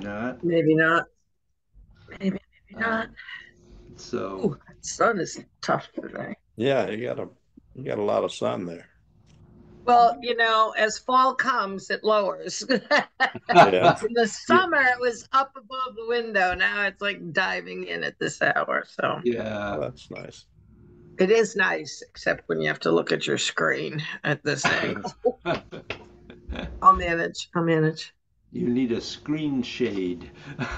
Not. Maybe not. Maybe not. Um, so Ooh, that sun is tough today. Yeah, you got a lot of sun there. Well, as fall comes, it lowers. In Yeah. the yeah, summer, it was up above the window. Now it's like diving in at this hour. So Oh, yeah. that's nice. it is nice, except when you have to look at your screen at this angle. I'll manage. I'll manage. You need a screen shade.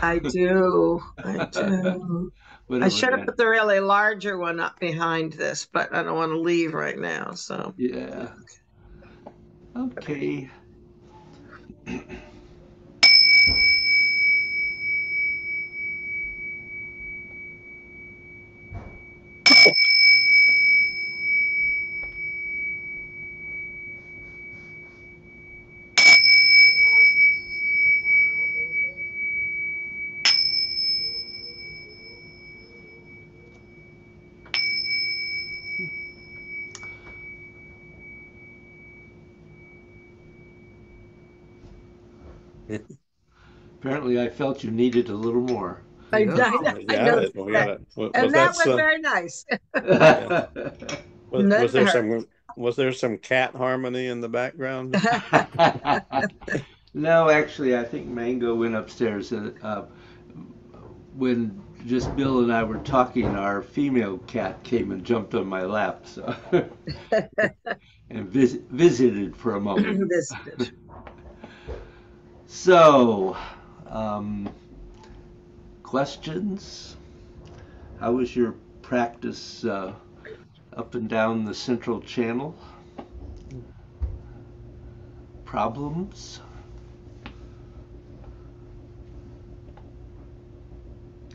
I do. I do. I Whatever should have that. put the really larger one up behind this, but I don't want to leave right now. So, Yeah. Okay. Apparently, I felt you needed a little more. I Yes. know, We I got it. noticed We got that. it. Was And that was very nice. yeah? Was Nothing there hurt. was there some cat harmony in the background? No, actually, I think Mango went upstairs. When just Bill and I were talking, our female cat came and jumped on my lap, so and visited for a moment. Visited. So, um, questions? How was your practice up and down the central channel? Problems?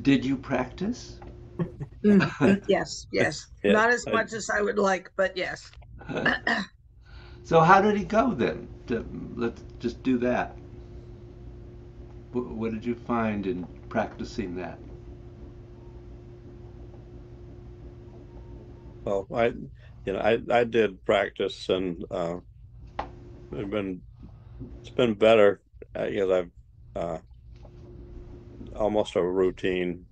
Did you practice? Yes, yes. Yeah. Not as much as I would like, but yes. So how did it go then? Let's just do that. What did you find in practicing that? Well, I did practice and it's been it's been better because I've uh, almost a routine.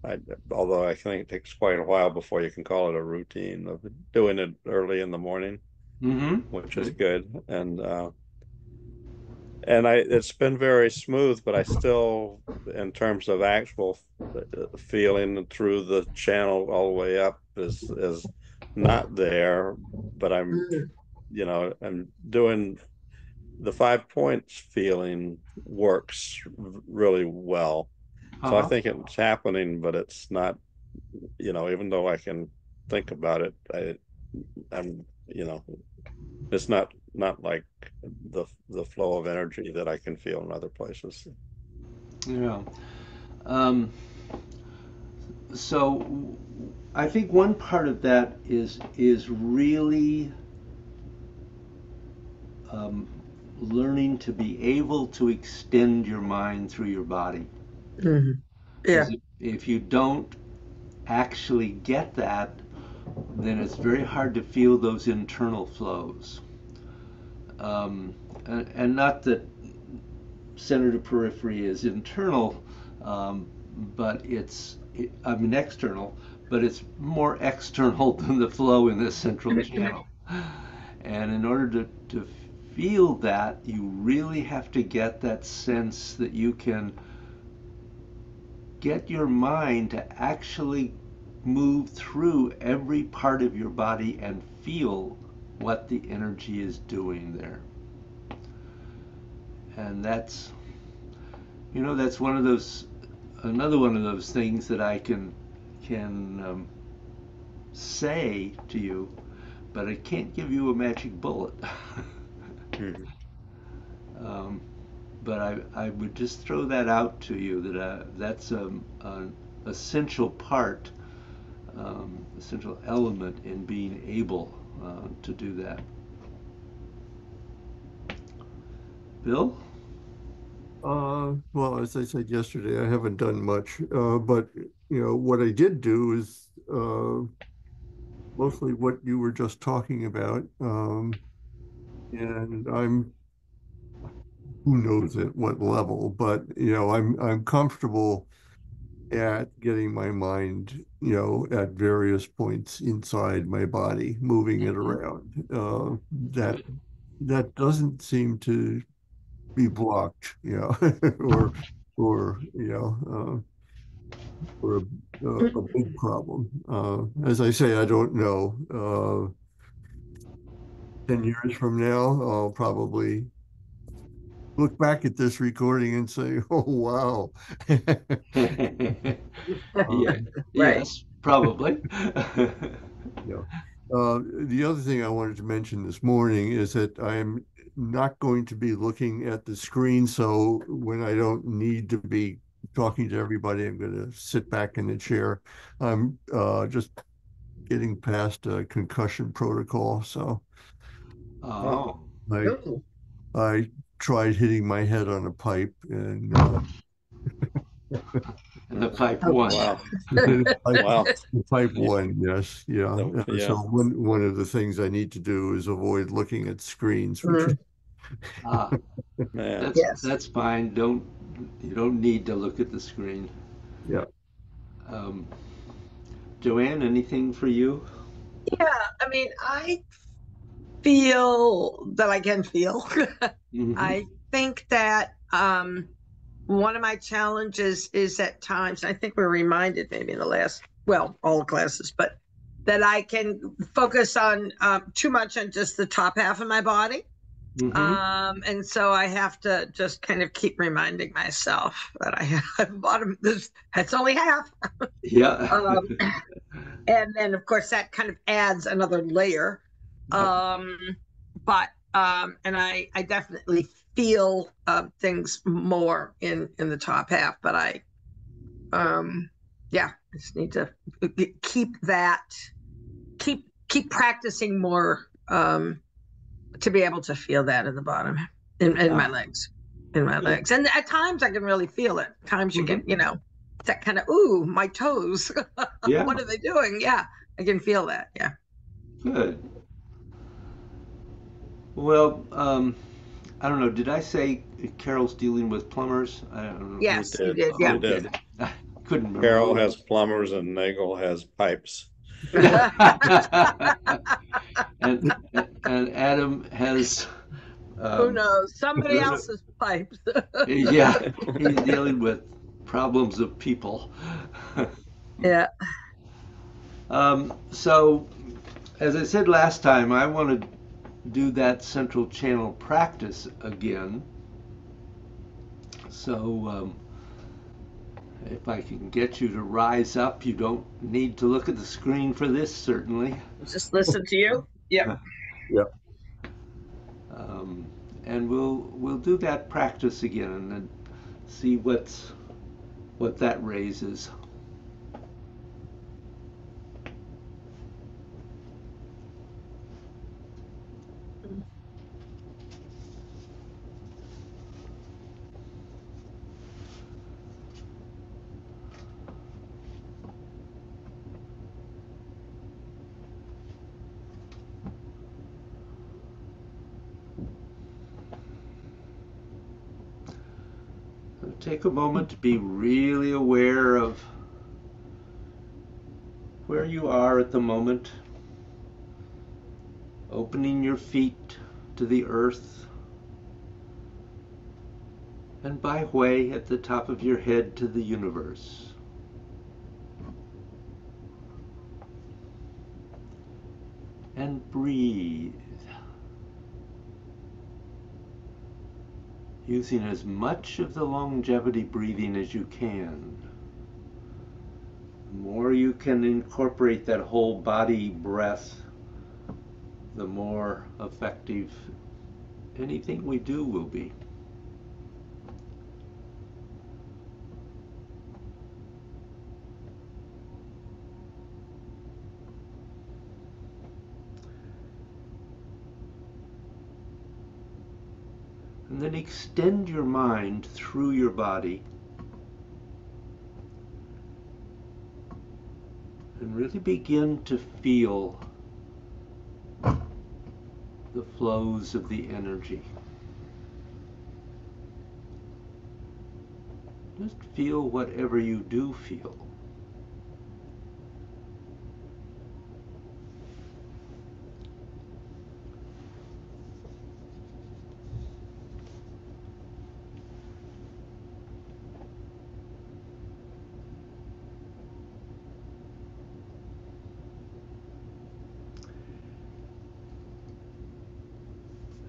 Although I think it takes quite a while before you can call it a routine of doing it early in the morning, Mm-hmm. which is Good. good. And it's been very smooth, but I still, in terms of actual feeling through the channel all the way up is not there. But Mm. I'm doing the 5 points feeling works really well. So I Uh-huh. think it's happening, but it's not, even though I can think about it, I'm, it's not like the flow of energy that I can feel in other places. Yeah. Um, so I think one part of that is really um, learning to be able to extend your mind through your body. Mhm. Because Yeah. if you don't actually get that, then it's very hard to feel those internal flows. And not that center to periphery is internal, um, but I mean, external, but it's more external than the flow in the central channel. And in order to feel that, you really have to get that sense that you can get your mind to actually move through every part of your body and feel what the energy is doing there. And that's one of those, another one of those things that I can say to you, but I can't give you a magic bullet. Mhm. um, but I would just throw that out to you that that's an essential part, essential element in being able to do that. Bill? Well, as I said yesterday, I haven't done much, but what I did do is mostly what you were just talking about, and I'm who knows at what level, but I'm comfortable at getting my mind, at various points inside my body, moving it Mhm. around. That doesn't seem to be blocked, or or a big problem. As I say, I don't know. 10 years from now, I'll probably look back at this recording and say, "Oh wow." Yeah, Um, Right. yes, probably. yeah. The other thing I wanted to mention this morning is that I am not going to be looking at the screen. So when I don't need to be talking to everybody, I'm going to sit back in the chair. I'm just getting past a concussion protocol. So Oh, Oh, I Ooh. I tried hitting my head on a pipe and and the pipe Ouch. one. wow. pipe, Wow. the pipe You, one, yes, yeah. So yeah. one of the things I need to do is avoid looking at screens for Mm, Ah, Man. yes. that's fine. You don't need to look at the screen. yeah. Um, Joanne, anything for you? Yeah, I mean, I feel that I can feel. Hmm. I think that one of my challenges is at times, I think we're reminded maybe in the last, well, all classes, but that I can focus on too much on just the top half of my body. Hmm. And so I have to just kind of keep reminding myself that I have bottom this, that's only half. Yeah. Um, and then of course that kind of adds another layer. Yep. Um, but and I definitely feel things more in the top half, but yeah, I just need to keep that keep practicing more to be able to feel that in the bottom in my Ah, legs in my good. legs, and at times I can really feel it. At times you Hmm. can, it's that kind of, ooh, my toes. Yeah, What are they doing? Yeah, I can feel that. Yeah. good. Well, I don't know. Did I say Carol's dealing with plumbers? I don't know. You Yes, you did. did. Oh, Yeah. You okay. did. I couldn't remember Carol who. has plumbers and Nagel has pipes. and and Adam has Who um, knows? Somebody who kno- else's pipes. yeah, he's dealing with problems of people. Yeah. So, as I said last time, I want to do that central channel practice again. So, if I can get you to rise up, you don't need to look at the screen for this, certainly. Just listen to you. Yep. Yeah. Um, and we'll do that practice again and see what that raises. So take a moment to be really aware of where you are at the moment, opening your feet to the earth, and by way at the top of your head to the universe. And breathe, using as much of the longevity breathing as you can. The more you can incorporate that whole body breath, the more effective anything we do will be. And then extend your mind through your body and really begin to feel the flows of the energy. Just feel whatever you do feel.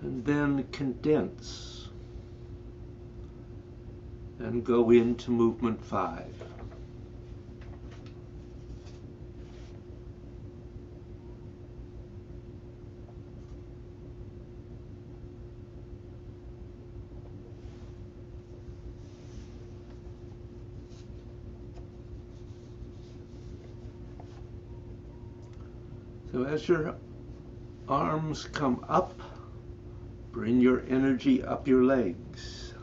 And then condense and go into movement 5. So as your arms come up, bring your energy up your legs.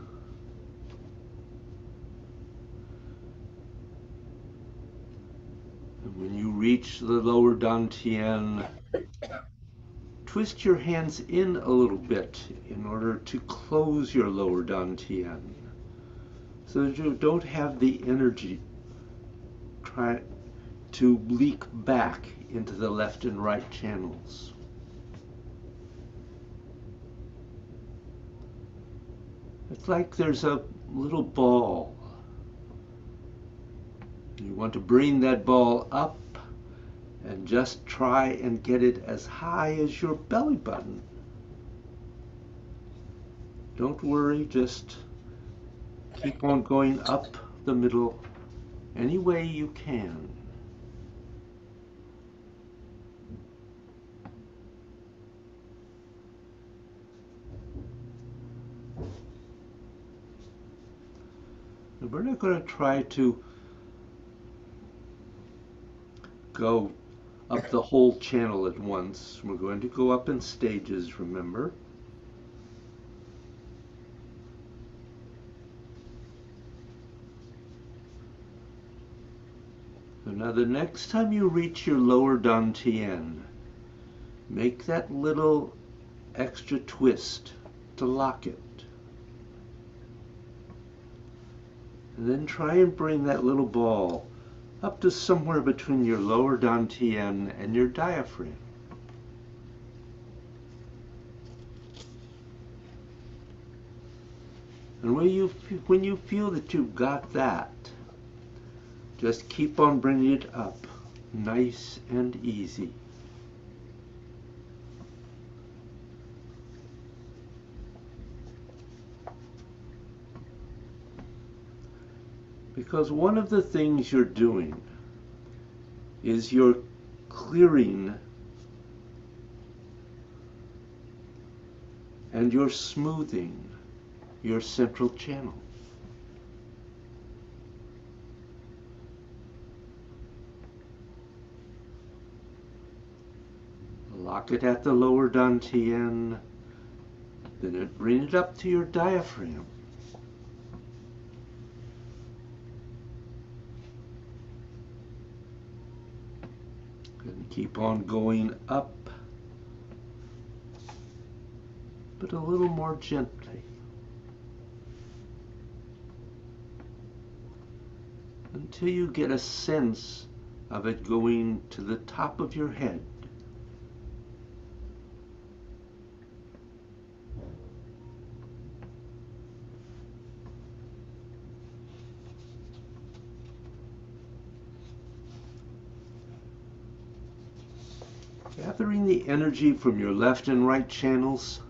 And when you reach the lower dantian, twist your hands in a little bit in order to close your lower dantian so that you don't have the energy try to leak back into the left and right channels. It's like there's a little ball. You want to bring that ball up and just try and get it as high as your belly button. Don't worry, just keep on going up the middle any way you can. And we're not going to try to go up the whole channel at once. We're going to go up in stages, remember? So now the next time you reach your lower dantian, make that little extra twist to lock it. And then try and bring that little ball up to somewhere between your lower dantian and your diaphragm. And when you feel that you've got that, just keep on bringing it up, nice and easy. Because one of the things you're doing is you're clearing and you're smoothing your central channel. Lock it at the lower dantian, then bring it up to your diaphragm. And keep on going up, but a little more gently. Until you get a sense of it going to the top of your head. Gathering the energy from your left and right channels.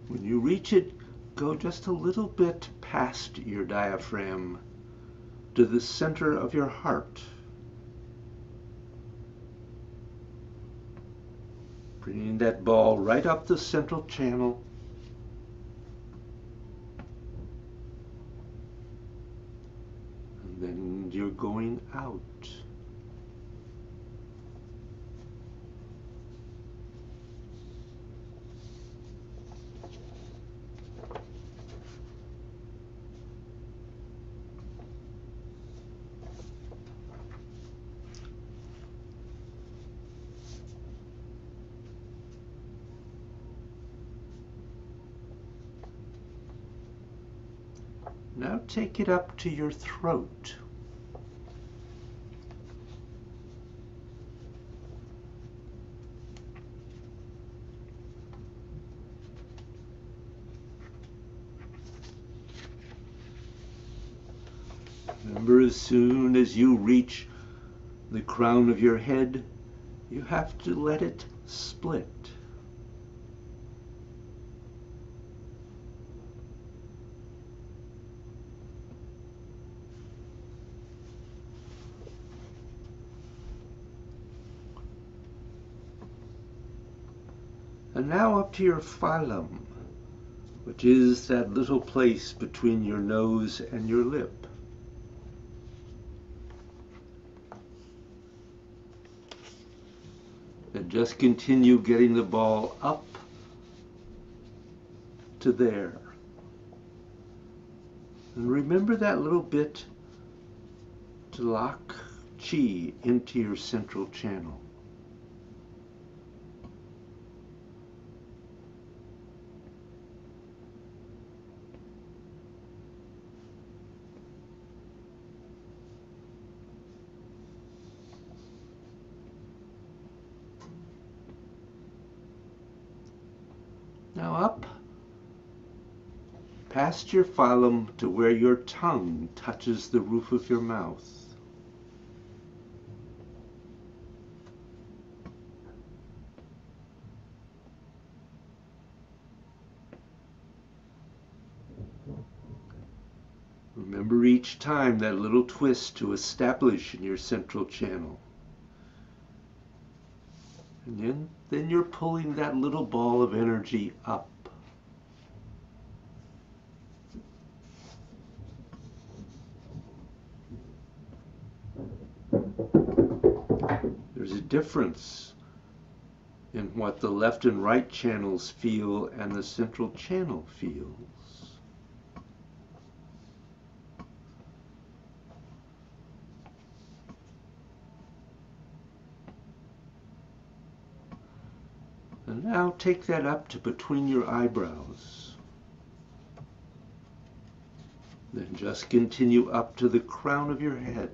When you reach it, go just a little bit past your diaphragm to the center of your heart. Bringing that ball right up the central channel. And then you're going out. Now take it up to your throat. Remember, as soon as you reach the crown of your head, you have to let it split. And now up to your phylum, which is that little place between your nose and your lip. And just continue getting the ball up to there. And remember that little bit to lock chi into your central channel. Now up past your phylum to where your tongue touches the roof of your mouth. Remember each time that little twist to establish in your central channel. And then you're pulling that little ball of energy up. There's a difference in what the left and right channels feel and the central channel feels. And now take that up to between your eyebrows. Then just continue up to the crown of your head.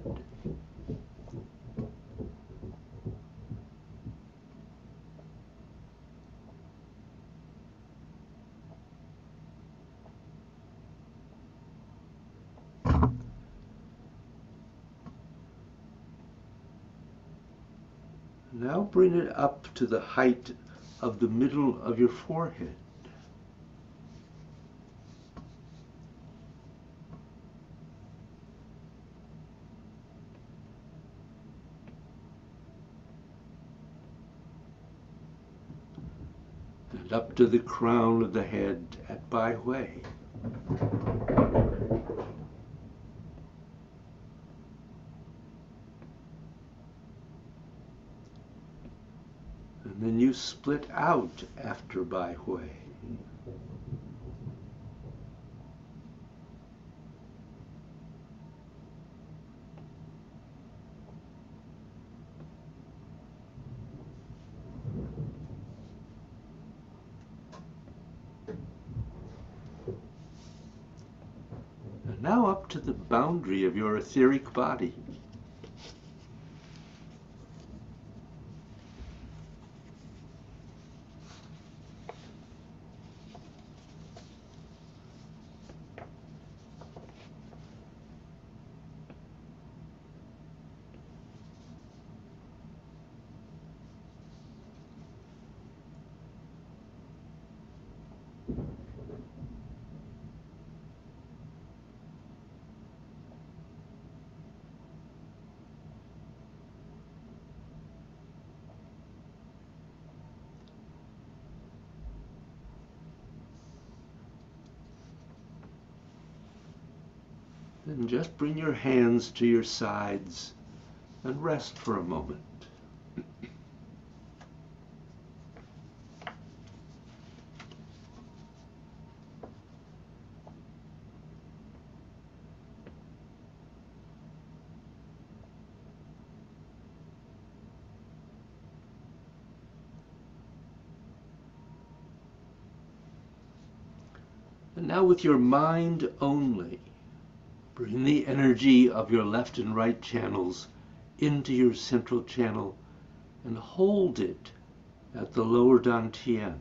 Now bring it up to the height of the middle of your forehead. And up to the crown of the head at Bai Hui. And then you split out after Bai Hui. And now up to the boundary of your etheric body. Then just bring your hands to your sides and rest for a moment. And now with your mind only, Bring the energy of your left and right channels into your central channel and hold it at the lower dantian,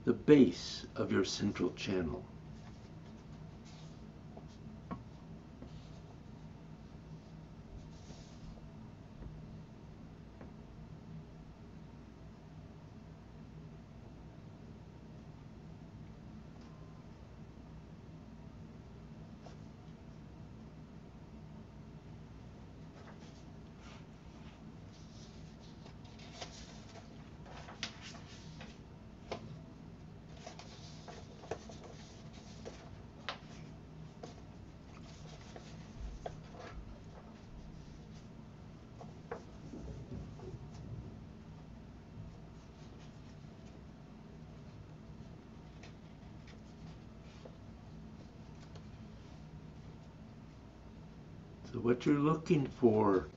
the base of your central channel. So what you're looking for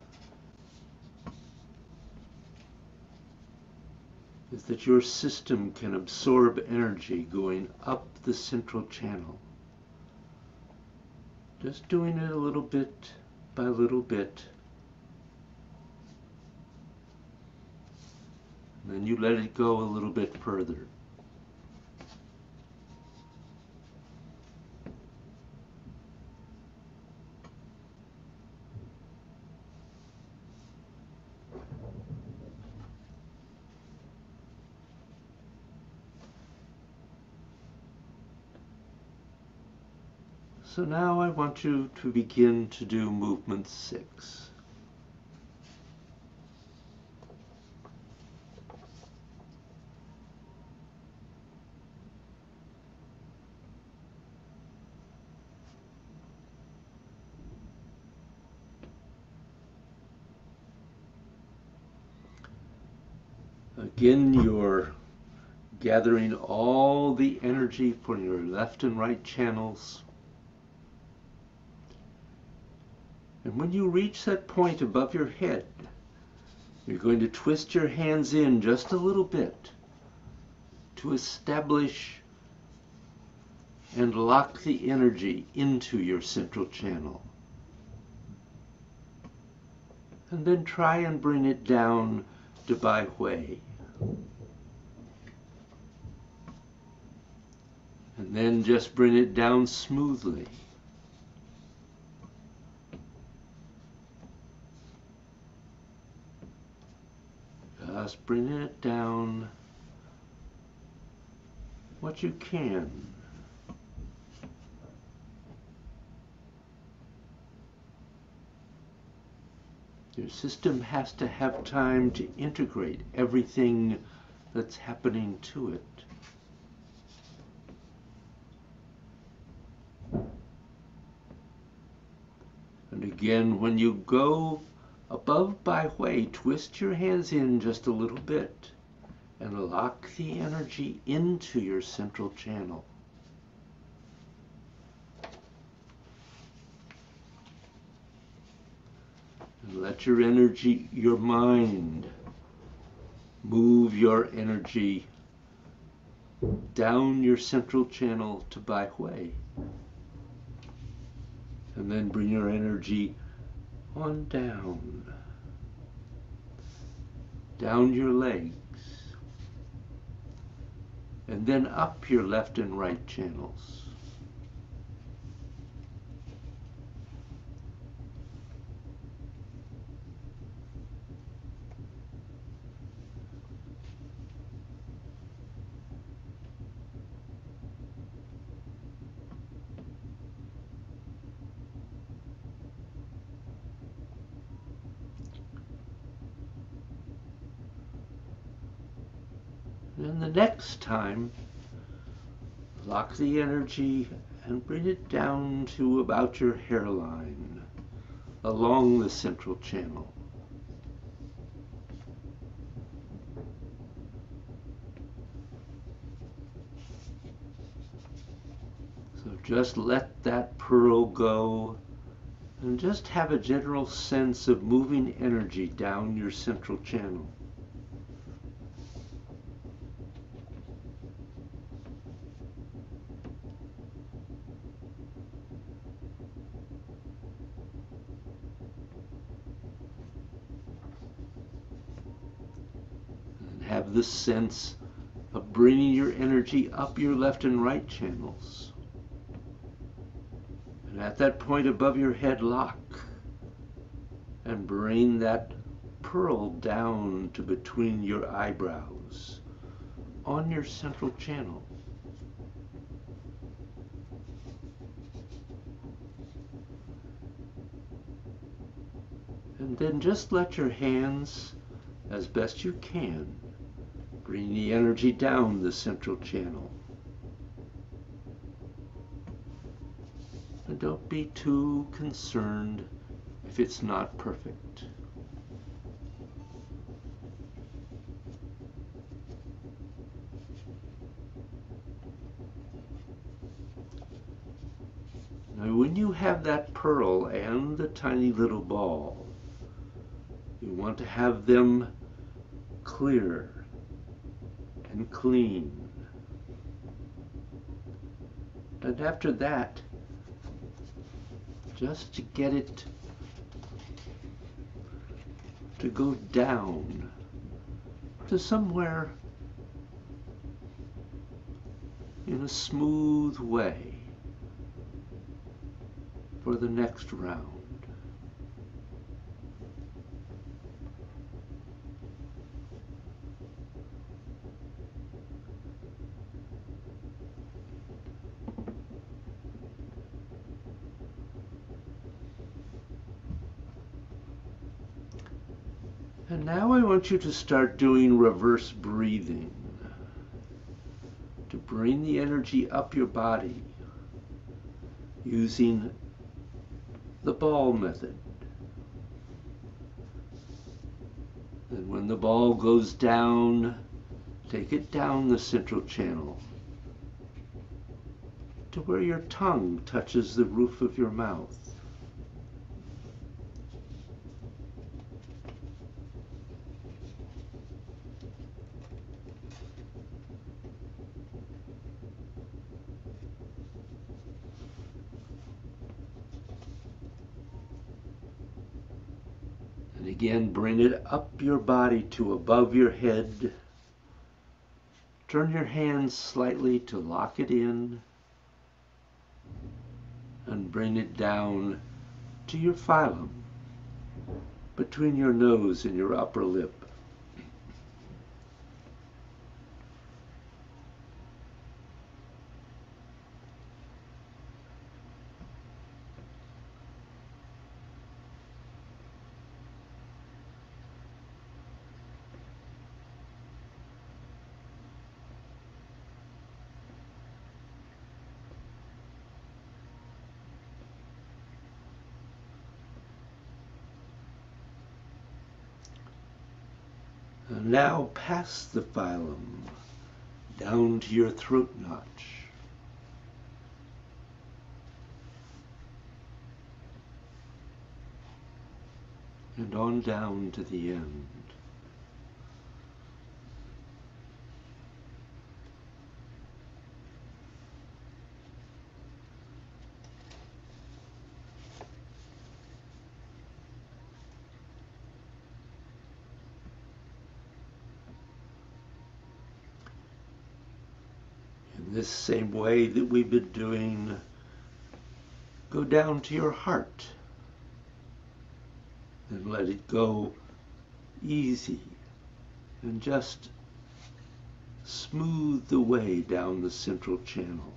is that your system can absorb energy going up the central channel. Just doing it a little bit by little bit. And then you let it go a little bit further. So now I want you to begin to do movement 6. Again, you're gathering all the energy from your left and right channels. And when you reach that point above your head, you're going to twist your hands in just a little bit to establish and lock the energy into your central channel. And then try and bring it down to Bai Hui. And then just bring it down smoothly. Just bringing it down what you can. Your system has to have time to integrate everything that's happening to it. And again, when you go above Bai Hui, twist your hands in just a little bit and lock the energy into your central channel. And let your energy, your mind, move your energy down your central channel to Bai Hui. And then bring your energy on down your legs, and then up your left and right channels. And the next time, lock the energy and bring it down to about your hairline, along the central channel. So just let that pearl go and just have a general sense of moving energy down your central channel. have the sense of bringing your energy up your left and right channels. And at that point above your head, lock and bring that pearl down to between your eyebrows on your central channel. And then just let your hands, as best you can, bring the energy down the central channel. And don't be too concerned if it's not perfect. Now, when you have that pearl and the tiny little ball, you want to have them clear and clean. And after that, just to get it to go down to somewhere in a smooth way for the next round. And now I want you to start doing reverse breathing to bring the energy up your body using the ball method. And when the ball goes down, take it down the central channel to where your tongue touches the roof of your mouth. And again, bring it up your body to above your head. Turn your hands slightly to lock it in. And bring it down to your phylum, between your nose and your upper lip. And now pass the phylum down to your throat notch. And on down to the end. In this same way that we've been doing, go down to your heart and let it go easy and just smooth the way down the central channel.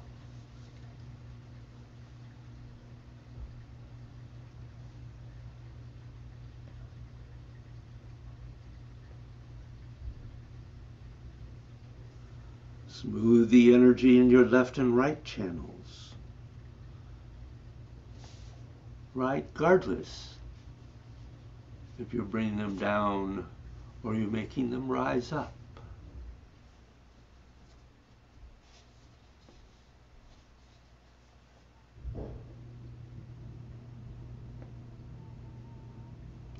Smooth the energy in your left and right channels. Regardless if you're bringing them down or you're making them rise up.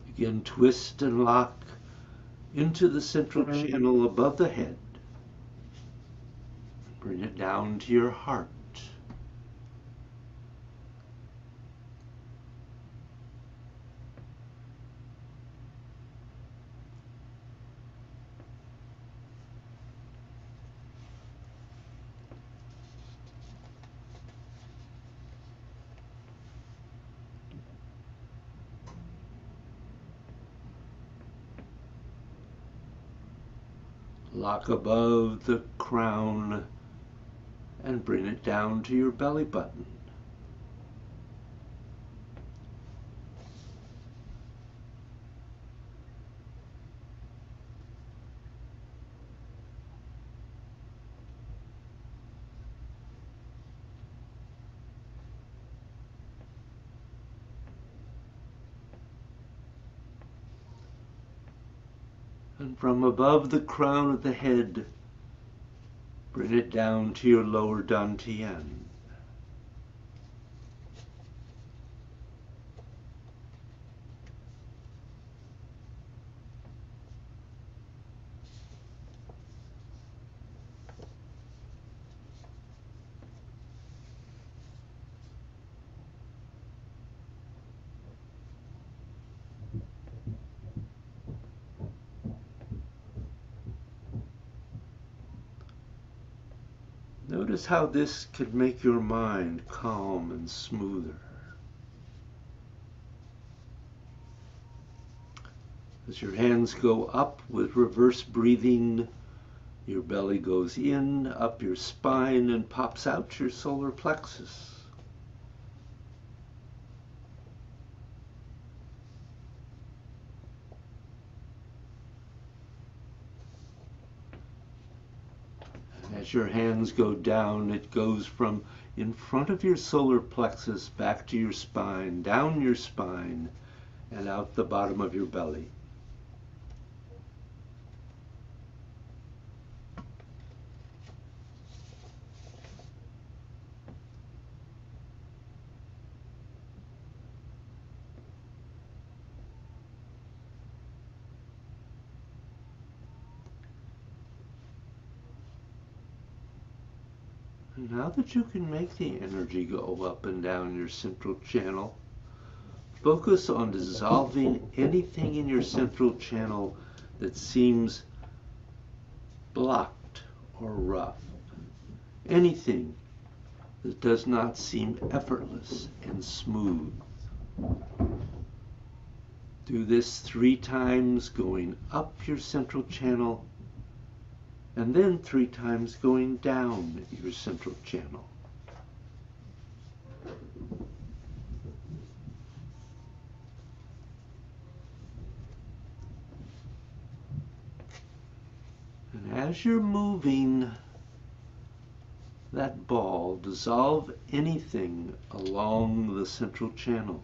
Again, twist and lock into the central channel above the head. Bring it down to your heart. Lock above the crown and bring it down to your belly button. And from above the crown of the head, bring it down to your lower dantian. Notice how this could make your mind calm and smoother. As your hands go up with reverse breathing, your belly goes in, up your spine, and pops out your solar plexus. As your hands go down, it goes from in front of your solar plexus back to your spine, down your spine, and out the bottom of your belly. Now that you can make the energy go up and down your central channel, focus on dissolving anything in your central channel that seems blocked or rough. Anything that does not seem effortless and smooth. Do this 3 times, going up your central channel, and then 3 times going down your central channel. And as you're moving that ball, dissolve anything along the central channel.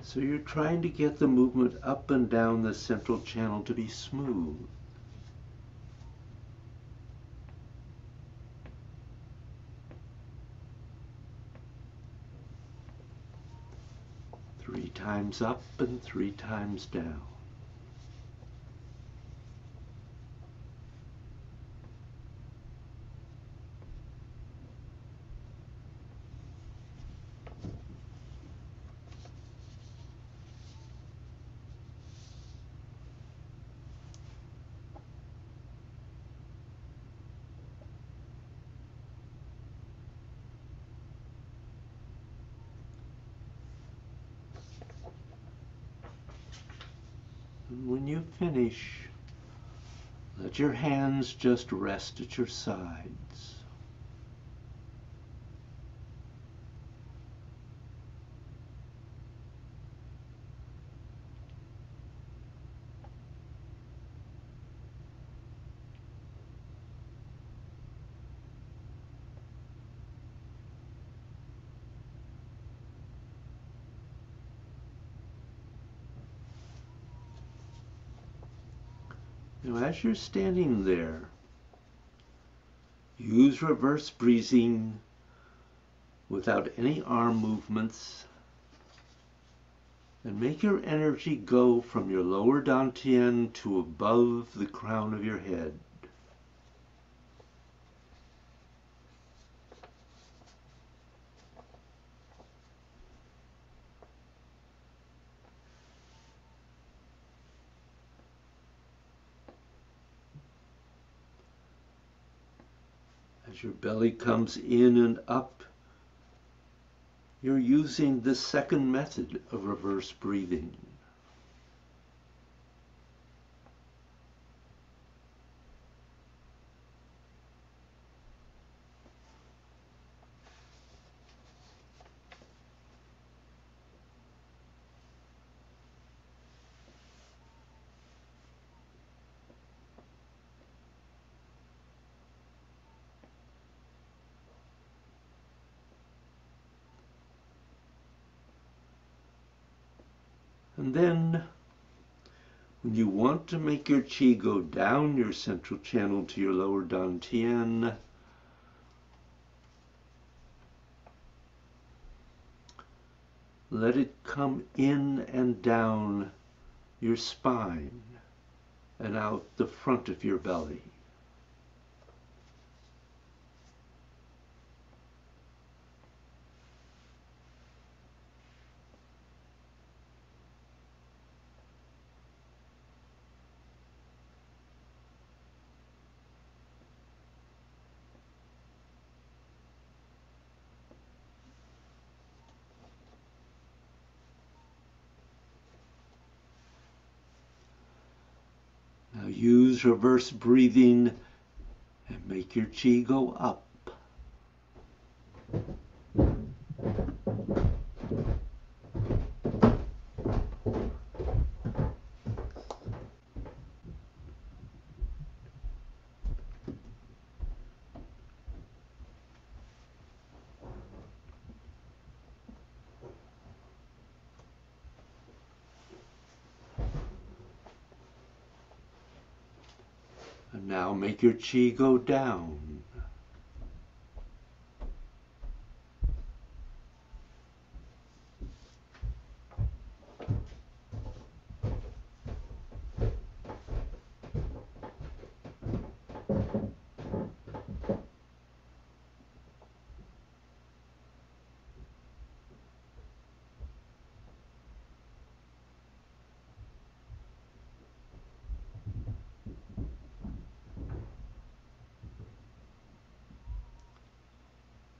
So you're trying to get the movement up and down the central channel to be smooth. Three times up and 3 times down. And when you finish, let your hands just rest at your sides. Now, as you're standing there, use reverse breathing without any arm movements, and make your energy go from your lower dantian to above the crown of your head. As your belly comes in and up, you're using the second method of reverse breathing. And then when you want to make your qi go down your central channel to your lower dantian, let it come in and down your spine and out the front of your belly. Now use reverse breathing and make your qi go up. And now make your qi go down.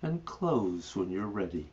And close when you're ready.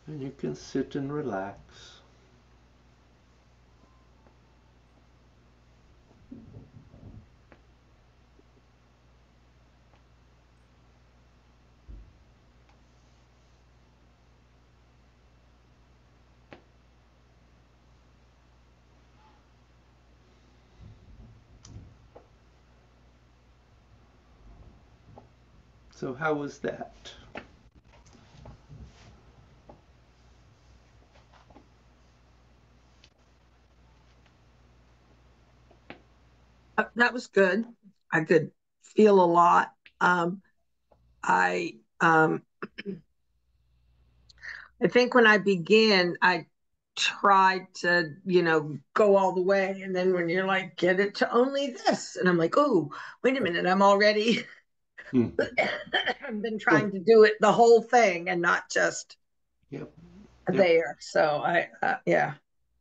And you can sit and relax. So how was that? That was good. I could feel a lot. I I think when I began, I tried to, go all the way. And then when you're like, get it to only this. And I'm like, oh, wait a minute, I'm already, Hmm. I've been trying to do it the whole thing and not just Yep. there. So yeah.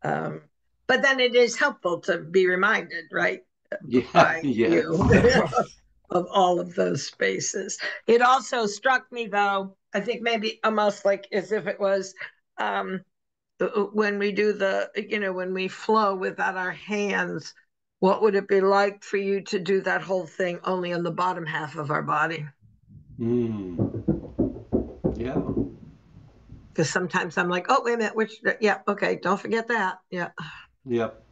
But then it is helpful to be reminded, right? Yeah. By Yes. you of all of those spaces. It also struck me though, I think maybe almost like as if it was when we do when we flow without our hands, what would it be like for you to do that whole thing only on the bottom half of our body? Yeah. Because sometimes I'm like, oh, wait a minute, yeah, okay, don't forget that. Yeah. Yep.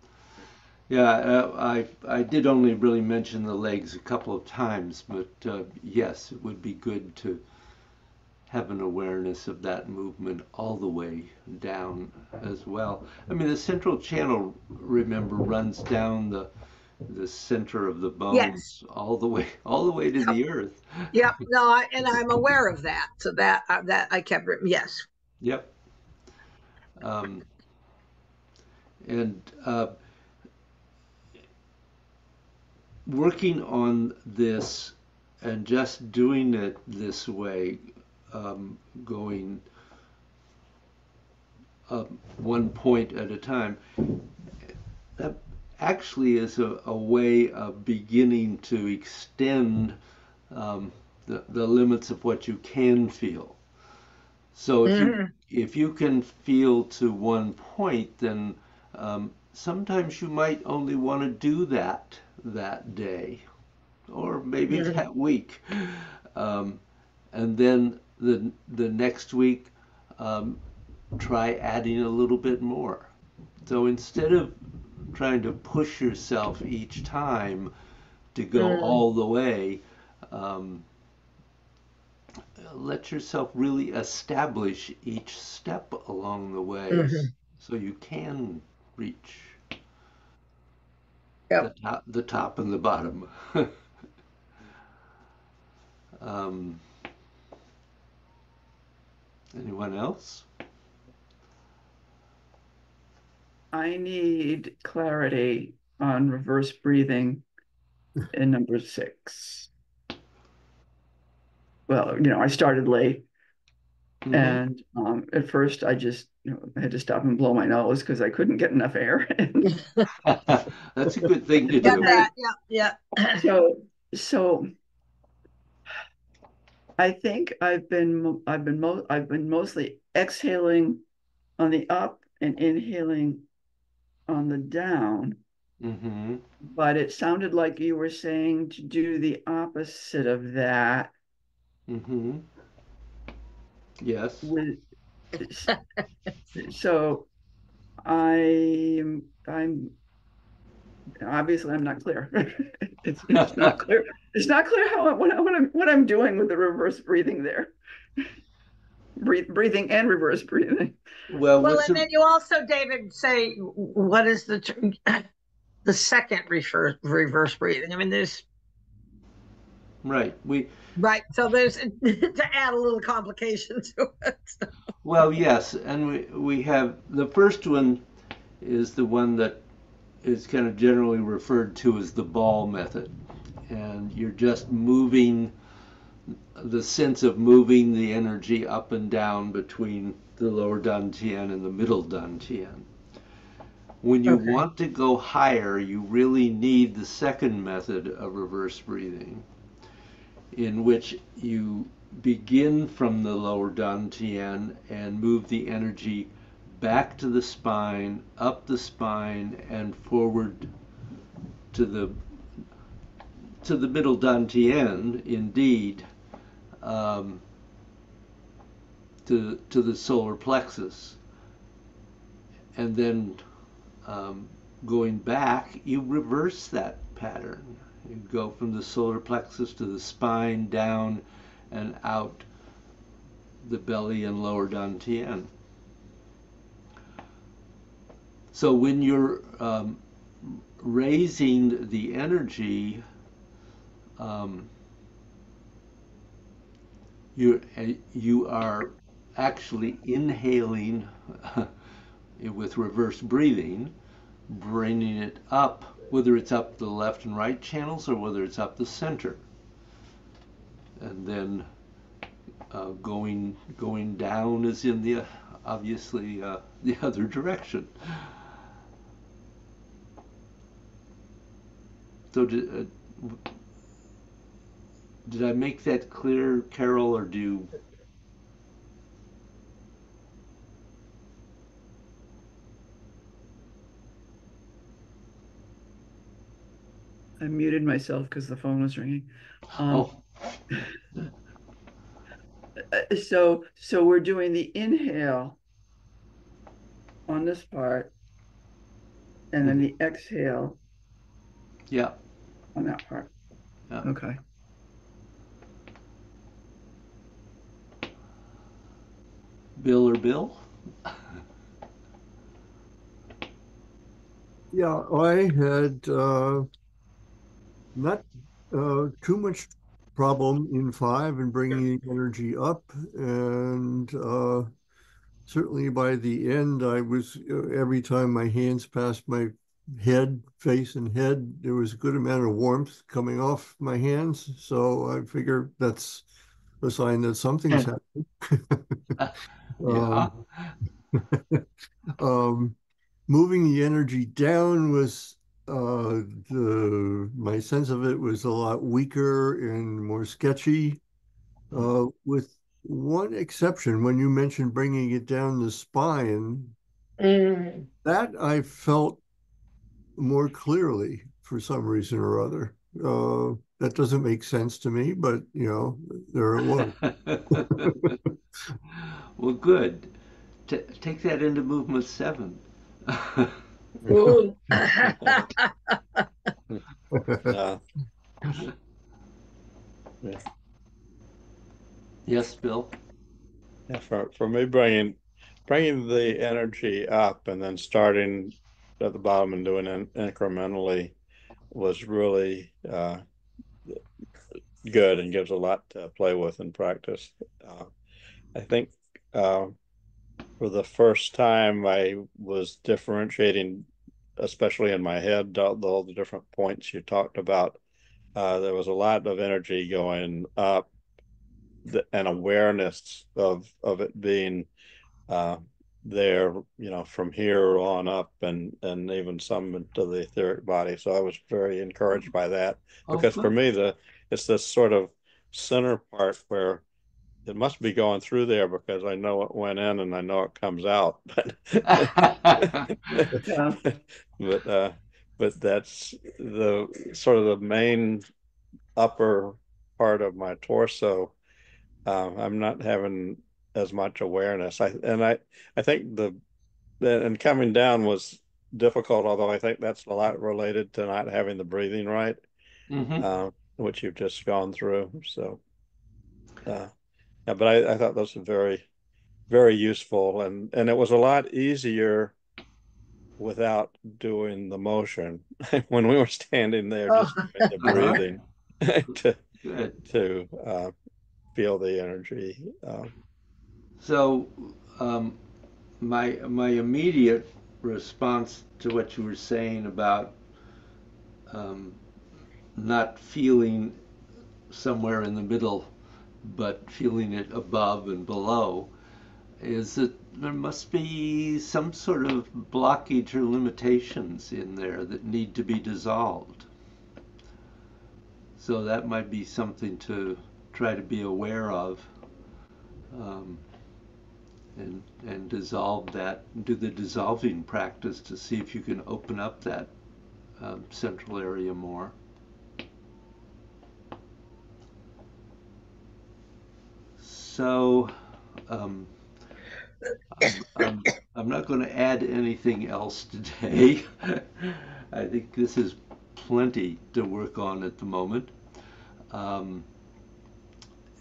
Yeah, I did only really mention the legs a couple of times, but yes, it would be good to have an awareness of that movement all the way down as well. I mean, the central channel, remember, runs down the center of the bones, Yes. all the way to the earth. Yep. No, and I'm aware of that. So that I kept it. Yes. Yep. And working on this and just doing it this way, going one point at a time. That actually is a way of beginning to extend the limits of what you can feel. So Mhm. if you can feel to one point, then sometimes you might only want to do that day, or maybe Mhm. that week, um, and then the next week um, try adding a little bit more. So instead of trying to push yourself each time to go Mhm. all the way, um, let yourself really establish each step along the way Mhm. so you can reach Yep. the top and the bottom. um, Anyone else? I need clarity on reverse breathing in number 6. Well, I started late, Hmm. and at first I just I had to stop and blow my nose because I couldn't get enough air. And That's a good thing to Got do. that. Yeah. Yeah. so I think I've been mostly exhaling on the up and inhaling on the down, Hmm. but it sounded like you were saying to do the opposite of that Hmm. Yes. with so I'm obviously I'm not clear. It's not clear. It's not clear what I'm doing with the reverse breathing there. Breathing and reverse breathing. Well, Well, what's and then you also, David, say what is the second reverse breathing? I mean, there's right? right. So there's to add a little complication to it. Well, yes, and we have the first one is the one that is kind of generally referred to as the ball method, and you're just moving the sense of moving the energy up and down between the lower dantian and the middle dantian. When you Okay. want to go higher, you really need the second method of reverse breathing, in which you begin from the lower dantian and move the energy back to the spine, up the spine, and forward to the middle dantian, indeed, um, to the solar plexus, and then um, going back, you reverse that pattern. You go from the solar plexus to the spine, down and out the belly and lower dantian. So when you're raising the energy, um, you are actually inhaling with reverse breathing, bringing it up, whether it's up the left and right channels or whether it's up the center, and then going down is in the obviously the other direction. So did I make that clear, Carol, or do you? I muted myself because the phone was ringing. Um, Oh, so we're doing the inhale on this part and then mhm. the exhale Yeah, on that part. yeah. Okay. Bill or Bill? Yeah, I had not too much problem in 5 and bringing the energy up, and certainly by the end, I was every time my hands passed my head, face, and head, there was a good amount of warmth coming off my hands. So I figure that's a sign that something's happening. Yeah. Um, Moving the energy down was the my sense of it was a lot weaker and more sketchy, with one exception. When you mentioned bringing it down the spine, Mm. that I felt more clearly for some reason or other. That doesn't make sense to me, but there it was. Well, good. Take that into movement 7. Ooh. Uh, yeah, Yes, Bill. yeah, for me, bringing the energy up and then starting at the bottom and doing it incrementally was really good and gives a lot to play with and practice. I think uh, for the first time, I was differentiating, especially in my head, all the different points you talked about. There was a lot of energy going up, and awareness of it being uh, there, from here on up, and even some into the etheric body. So I was very encouraged by that, Oh, because for good. me, it's this sort of center part where it must be going through there, because I know it went in and I know it comes out. Yeah. But but that's the sort of the main upper part of my torso. I'm not having as much awareness. I think and coming down was difficult, although I think that's a lot related to not having the breathing right, Hmm. which you've just gone through. So, uh, yeah, but I thought those were very, very useful, and it was a lot easier without doing the motion when we were standing there, Oh. just doing the Uh-huh. breathing to Good. to feel the energy. So, um, my immediate response to what you were saying about um, not feeling somewhere in the middle, but feeling it above and below, is that there must be some sort of blockage or limitations in there that need to be dissolved. So that might be something to try to be aware of, um, and dissolve that, do the dissolving practice to see if you can open up that central area more. So um, I'm not going to add anything else today. I think this is plenty to work on at the moment. Um,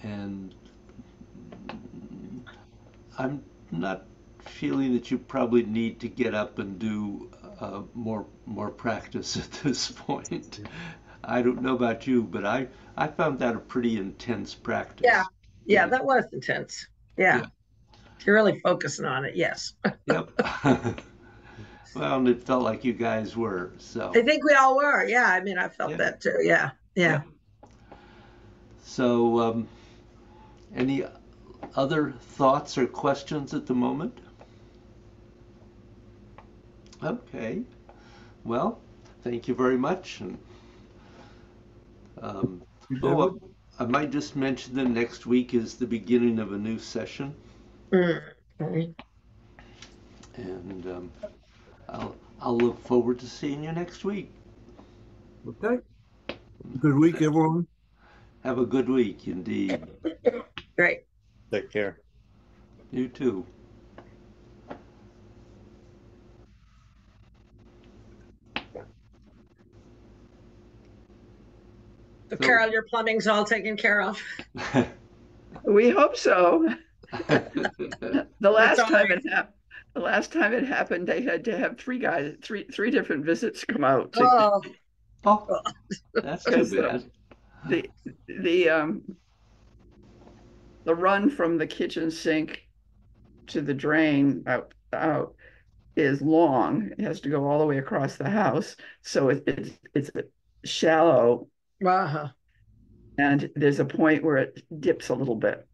and I'm not feeling that you probably need to get up and do more practice at this point. I don't know about you, but I found that a pretty intense Yeah. practice. Yeah, that was intense. Yeah. Yeah. If you're really focusing on it, yes. Yep. Well, and it felt like you guys were, so. I think we all were. Yeah. I mean, I felt Yeah. that too. Yeah. Yeah. Yeah. So, any other thoughts or questions at the moment? Okay. Well, thank you very much. And um, You, oh, David? I might just mention that next week is the beginning of a new session, Mm. and I'll look forward to seeing you next week. Okay. Good week, everyone. Have a good week, indeed. Great. Take care. You too. So, So. Carol, your plumbing's all taken care of. We hope so. The That's last all time right. the last time it happened, they had to have three different visits come out to Oh, Oh, well, that's too because bad. the the um the run from the kitchen sink to the drain out is long. It has to go all the way across the house, so it's shallow, uh-huh. and there's a point where it dips a little bit.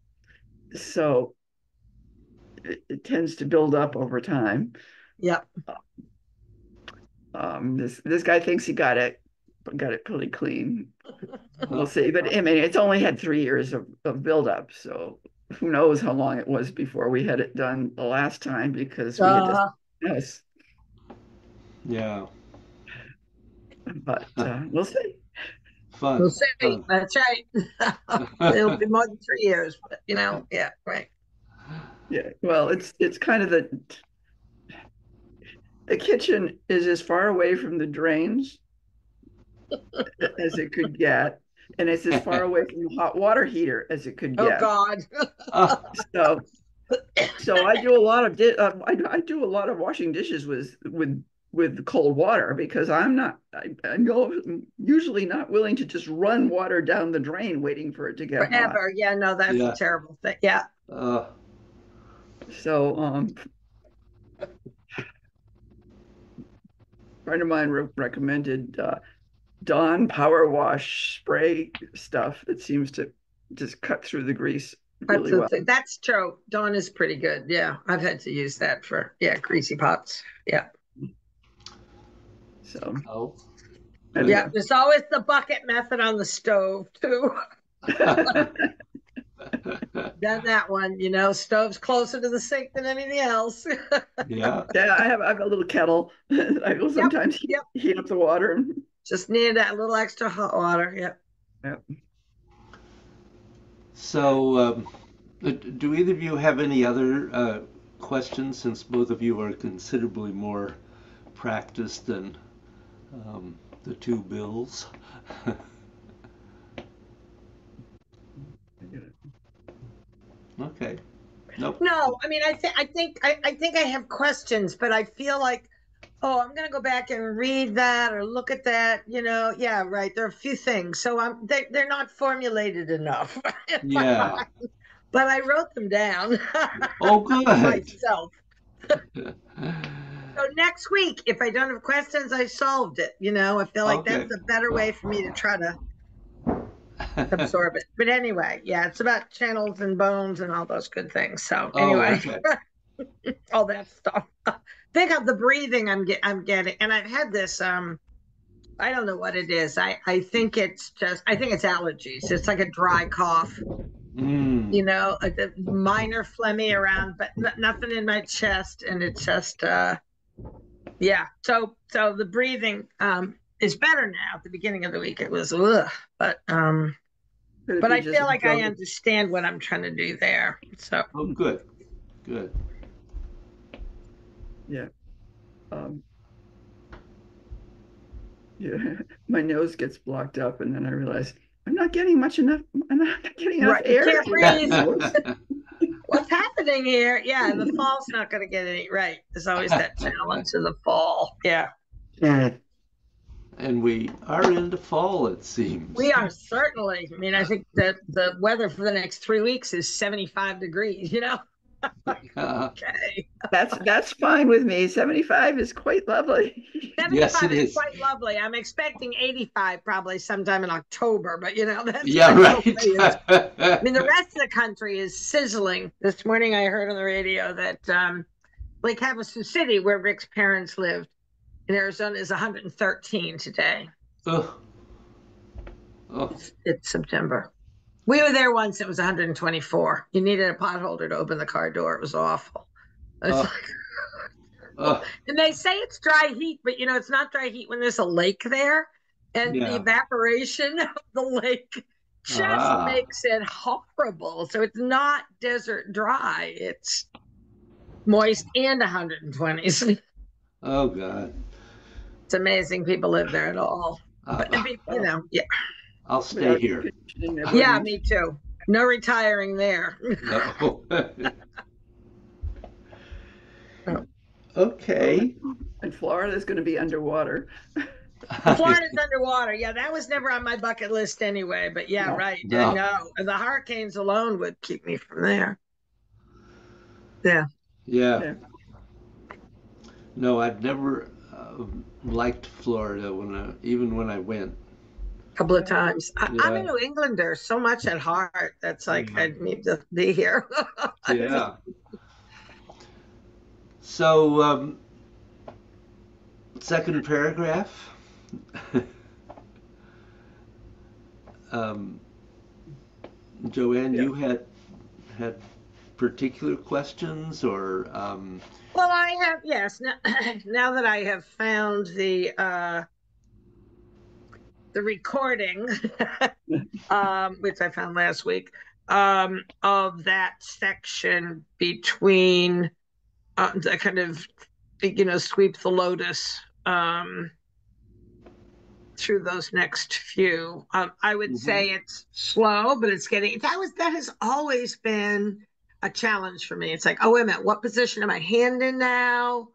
So it tends to build up over time. Yep. This guy thinks he got it pretty clean. We'll see. But I mean, it's only had 3 years of buildup, so who knows how long it was before we had it done the last time because we had Uh, yes. Yeah. But we'll see. Fun. we'll see. Fun. That's right. It'll be more than 3 years, but yeah, right. Yeah. Well, it's kind of the kitchen is as far away from the drains as it could get, and it's as far away from the hot water heater as it could Oh get. God. So, so I do a lot of I do a lot of washing dishes with cold water because I'm usually not willing to just run water down the drain waiting for it to get hot. Forever. Yeah, no, that's Yeah. a terrible thing. Yeah. So, a friend of mine recommended Dawn Power Wash spray stuff that seems to just cut through the grease really well. That's true. Dawn is pretty good. Yeah, I've had to use that for greasy pots. Yeah. So, Oh. Yeah, there's always the bucket method on the stove too. Done that one, stove's closer to the sink than anything else. Yeah. yeah, I have a little kettle. I will sometimes heat up the water. Just need that little extra hot water. Yep. Yep. So, do either of you have any other questions, since both of you are considerably more practiced than the two Bills? Okay. Nope. No, I mean, I think I have questions, but I feel like, oh, I'm gonna go back and read that or look at that. Yeah, right. There are a few things, so they're not formulated enough. Yeah. But I wrote them down. Oh, good. Myself. So next week, if I don't have questions, I solved it. I feel like Okay. that's a better way for me to try to absorb it. But anyway, yeah, it's about channels and bones and all those good things. So anyway, Okay. all that stuff. Think of the breathing I'm getting, and I've had this. I don't know what it is. I think it's allergies. It's like a dry cough. A minor phlegmy around, but nothing in my chest, and it's just yeah. So the breathing is better now. At the beginning of the week, it was but I feel like I understand what I'm trying to do there. So Oh, good. Good. Yeah. Yeah. My nose gets blocked up, and then I realize I'm not getting enough air. Can't breathe. What's happening here? Yeah, the fall's not going to get any right. There's always that challenge of the fall. Yeah. And we are into fall, it seems. We are certainly. I mean, I think that the weather for the next 3 weeks is 75 degrees, Okay. That's fine with me. 75 is quite lovely. 75 Yes, it is. quite lovely. I'm expecting 85 probably sometime in October, but that's Yeah, right. I mean, the rest of the country is sizzling. This morning I heard on the radio that Lake Havasu City, where Rick's parents lived in Arizona, is 113 today. Oh. It's September. We were there once. It was 124. You needed a potholder to open the car door. It was awful. And they say it's dry heat, but it's not dry heat when there's a lake there, and the evaporation of the lake just makes it horrible. So it's not desert dry. It's moist and 120s. Oh God. It's amazing people live there at all. But, yeah. I'll stay here. Yeah, me too. No retiring there. No. Okay. And Florida's going to be underwater. Florida's underwater. Yeah, that was never on my bucket list anyway. But yeah, right. No. No, the hurricanes alone would keep me from there. Yeah. Yeah. No, I'd never liked Florida even when I went. A couple of times. Yeah. I'm a New Englander so much at heart. That's like I need to be here. Yeah. So, second paragraph. um, Joanne, Yeah. you had particular questions, or Well, I have, yes. Now, now that I have found the recording, which I found last week, of that section between the kind of, sweep the lotus through those next few. I would say it's slow, but it's getting that has always been a challenge for me. It's like, oh, wait a minute, what position am I hand in now?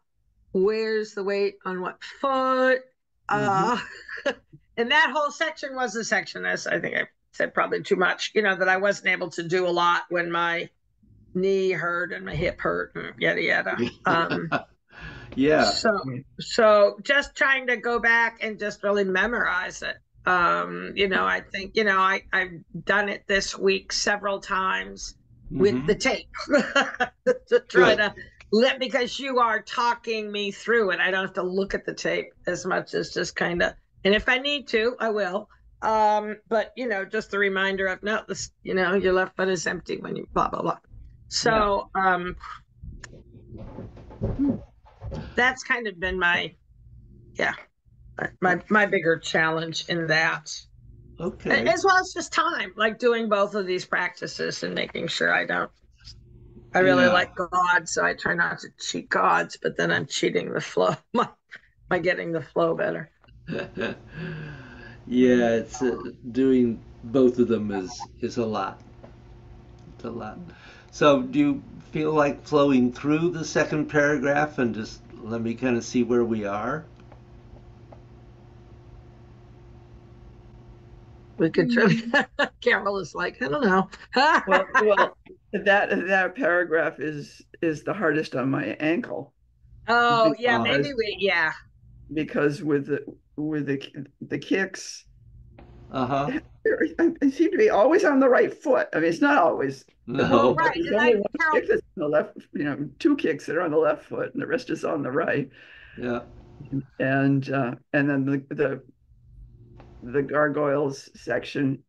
Where's the weight on what foot? And that whole section was a section, as I think I said probably too much, that I wasn't able to do a lot when my knee hurt and my hip hurt and yada yada. yeah. So just trying to go back and just really memorize it. I think, I've done it this week several times with the tape to try to because you are talking me through it. I don't have to look at the tape as much as just kind of, and if I need to, I will. But just the reminder of no, this, your left foot is empty when you blah blah blah. So that's kind of been my bigger challenge in that. Okay. As well as just time, like doing both of these practices and making sure I really like God, so I try not to cheat gods, but then I'm cheating the flow. My getting the flow better. Yeah, it's doing both of them is a lot. It's a lot. So, do you feel like flowing through the second paragraph and just let me kind of see where we are? We could try. Carol is like, I don't know. well, that paragraph is the hardest on my ankle. Oh yeah, maybe because with the kicks, I seem to be always on the right foot. I mean, it's not always. No. Well, right. There's only one kick that's on the left. Two kicks that are on the left foot, and the rest is on the right. Yeah. And then the gargoyles section.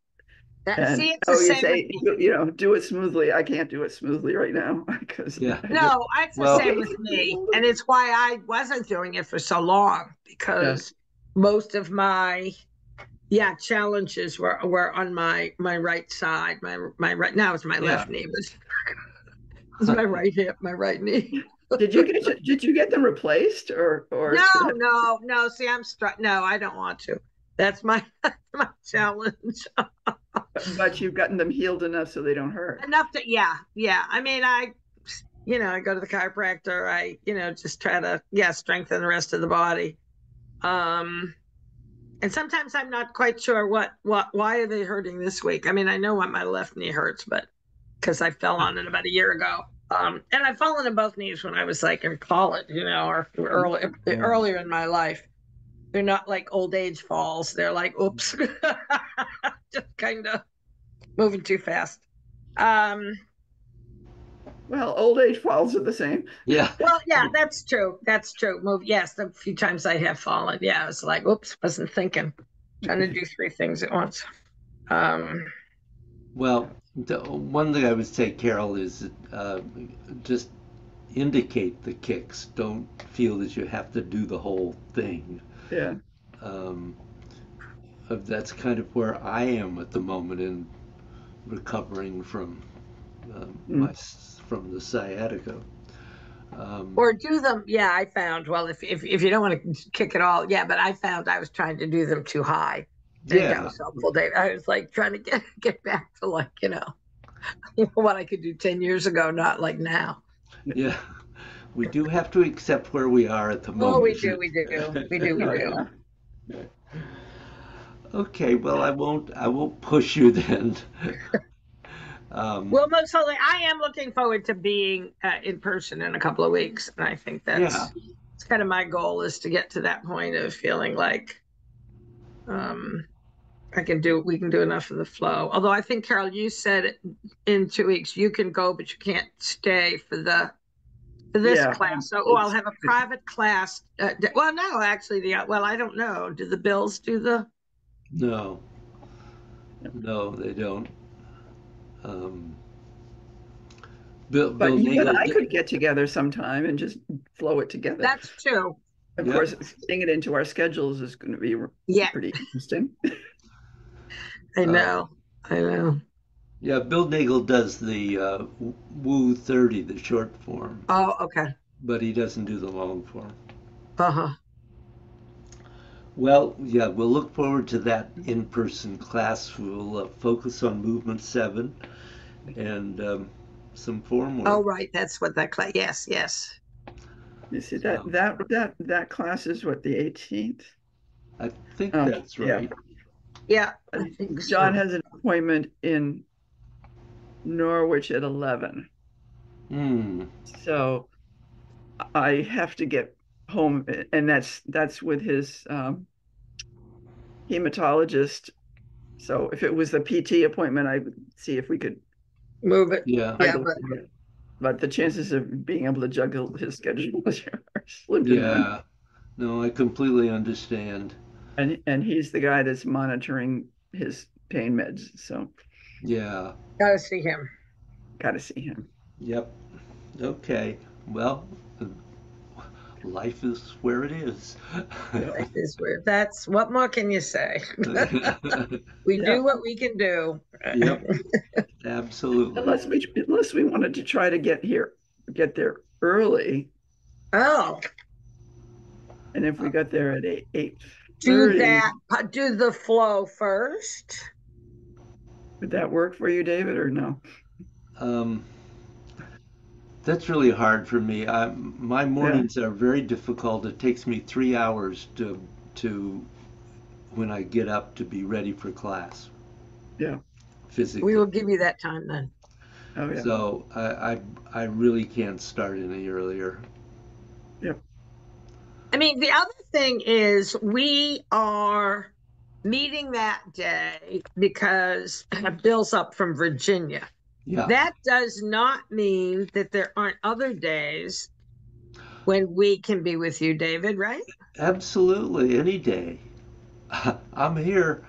See, it's the same. You say, do it smoothly. I can't do it smoothly right now because no, it's the same with me, and it's why I wasn't doing it for so long because most of my challenges were on my right side. My right now it's my left knee. It's my right hip, my right knee. Did you get them replaced or no? See, I'm no, I don't want to. That's my challenge. But you've gotten them healed enough so they don't hurt. Enough to I mean, I go to the chiropractor. I just try to strengthen the rest of the body. And sometimes I'm not quite sure why are they hurting this week. I mean, I know why my left knee hurts, but because I fell on it about a year ago. And I've fallen in both knees when I was like in college, or earlier in my life. They're not like old age falls. They're like, oops, just kind of moving too fast. Well, old age falls are the same. Yeah. Well, yeah, that's true. That's true. The few times I have fallen. Yeah, I was like, oops, wasn't thinking. Trying to do three things at once. Well, the one thing I would say, Carol, is just indicate the kicks. Don't feel that you have to do the whole thing. Yeah. That's kind of where I am at the moment in recovering from from the sciatica. Or do them. Yeah, I found. Well, if you don't want to kick it all, but I found I was trying to do them too high. That was helpful. I was like trying to get back to like what I could do 10 years ago, not like now. Yeah. We do have to accept where we are at the moment. Oh, we do. Okay, well, I won't push you then. Well, most certainly, I am looking forward to being in person in a couple of weeks, and I think it's kind of my goal is to get to that point of feeling like we can do enough of the flow. Although I think, Carol, you said in 2 weeks you can go, but you can't stay for the for this Yeah. class. So, oh, I'll have a private class. Well, no, actually, well, I don't know. Do the Bills do the? No, no, they don't. Um, Bill But you and Nagel, I could get together sometime and just flow it together. That's true. Of Yep. course, fitting it into our schedules is going to be Yeah, pretty interesting. I know. I know. yeah, Bill Nagel does the Woo 30, the short form, Oh, okay. but he doesn't do the long form. Uh-huh. Well, yeah, we'll look forward to that in-person class. We'll focus on movement 7 and some form work. Oh, right. That's what that class. Yes, yes. You see So- that class is what, the 18th? I think Oh, that's yeah. right. Yeah, I think so. John has an appointment in Norwich at 11. Hmm. So I have to get home, and that's with his hematologist. So if it was the PT appointment, I would see if we could. Move it. Yeah. Yeah, But the chances of being able to juggle his schedule are slim to none. Yeah. No, I completely understand. And he's the guy that's monitoring his pain meds. So Yeah. gotta see him. got to see him. Yep. Okay. Well, life is where it is. Life is weird. That's what more can you say? We Yeah. do what we can do. Yep. Absolutely. Unless we wanted to try to get there early, Oh, and if we got there at 8:30, do that. Do the flow first. would that work for you, David, or no? Um, that's really hard for me. My mornings are very difficult. It takes me 3 hours to when I get up to be ready for class. Yeah. Physically. We will give you that time then. Oh yeah. So I really can't start any earlier. I mean, the other thing is we are meeting that day because Bill's up from Virginia. Yeah. That does not mean that there aren't other days when we can be with you, David, right? Absolutely. Any day. I'm here.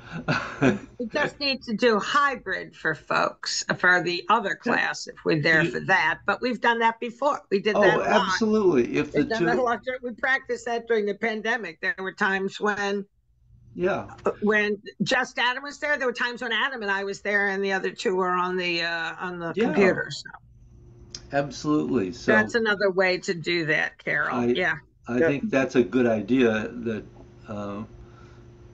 We just need to do hybrid for folks for the other class if we're there for that. But we've done that before. We did that Oh, a lot. absolutely. If the We've done that a two, lot. We practiced that during the pandemic. There were times when yeah, just Adam was there. There were times when Adam and I was there, and the other two were on the Yeah. computer. So absolutely. So that's another way to do that, Carol. Yeah. I think that's a good idea that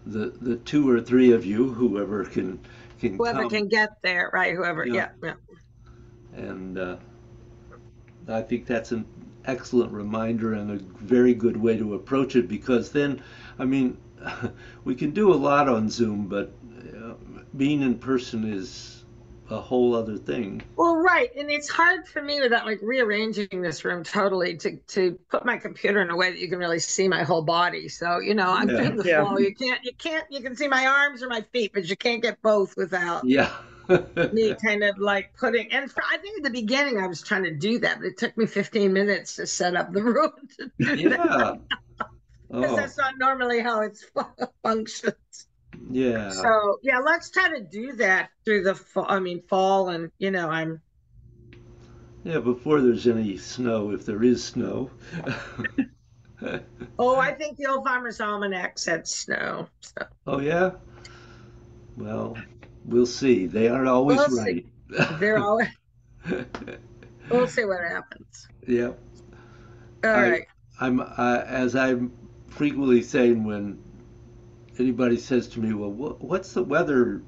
the 2 or 3 of you, whoever can Whoever come, can get there, right? Whoever. Yeah. Yeah. and I think that's an excellent reminder and a very good way to approach it, because then, I mean, we can do a lot on Zoom, but being in person is a whole other thing. Well, right, and it's hard for me without like rearranging this room totally to put my computer in a way that you can really see my whole body. So I'm Yeah. doing the Yeah. flow. You can see my arms or my feet, but you can't get both without Yeah. me kind of like putting. And I think at the beginning I was trying to do that, but it took me 15 minutes to set up the room to do that, Yeah. because Oh, that's not normally how it functions. yeah. So yeah, let's try to do that through the fall, and I'm. Yeah, before there's any snow, if there is snow. Oh, I think the old Farmer's Almanac said snow. So Oh, yeah? Well, we'll see. They aren't always We'll right. they're all. We'll see what happens. Yeah. All right. As I'm frequently saying when anybody says to me, well, what's the weather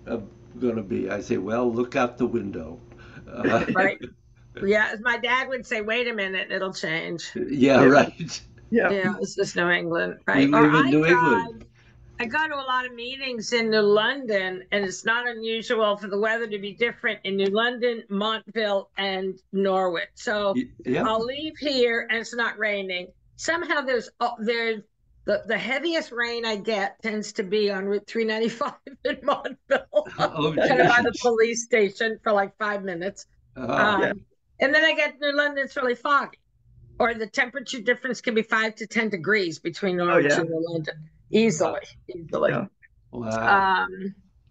going to be? I say, well, look out the window. Right. Yeah, as my dad would say, wait a minute, it'll change. Yeah, right. Yeah. Yeah, it's just New England, We right? live in New England. I go to a lot of meetings in New London, and it's not unusual for the weather to be different in New London, Montville, and Norwich. So Yeah. I'll leave here, and it's not raining. Somehow there's the heaviest rain I get tends to be on Route 395 in Montville, Oh, kind of by the geez. police station for like 5 minutes. Oh, Yeah. And then I get to New London, it's really foggy. Or the temperature difference can be 5 to 10 degrees between Oh, Norwich yeah. and London. Easily. Yeah. Wow.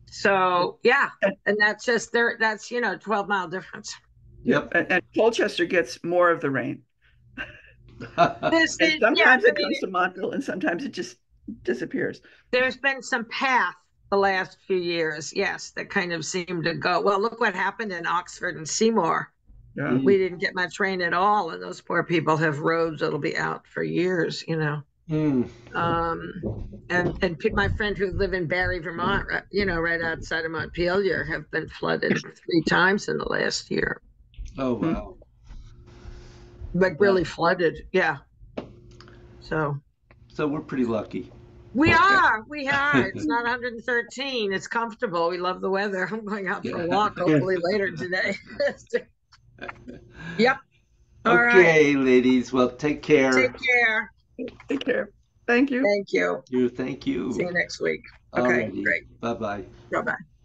So yeah, and that's just there. That's 12-mile difference. Yep. And Colchester gets more of the rain. This And is sometimes I it mean, comes to Montville and sometimes it just disappears. there's been some path the last few years, yes, that kind of seem to go. Well, look what happened in Oxford and Seymour. Yeah. Mm. We didn't get much rain at all, and those poor people have roads that'll be out for years. Mm. And my friend who live in Barry, Vermont, right outside of Montpelier, have been flooded 3 times in the last year. Oh, wow. Like really flooded, yeah. So we're pretty lucky. we are. It's not 113. It's comfortable. We love the weather. I'm going out for a walk, hopefully later today. Yep. All right. Okay, ladies. Well, take care. Take care. Take care. Thank you. Thank you. Thank you. See you next week. Okay, Alrighty. great. Bye-bye. Bye-bye.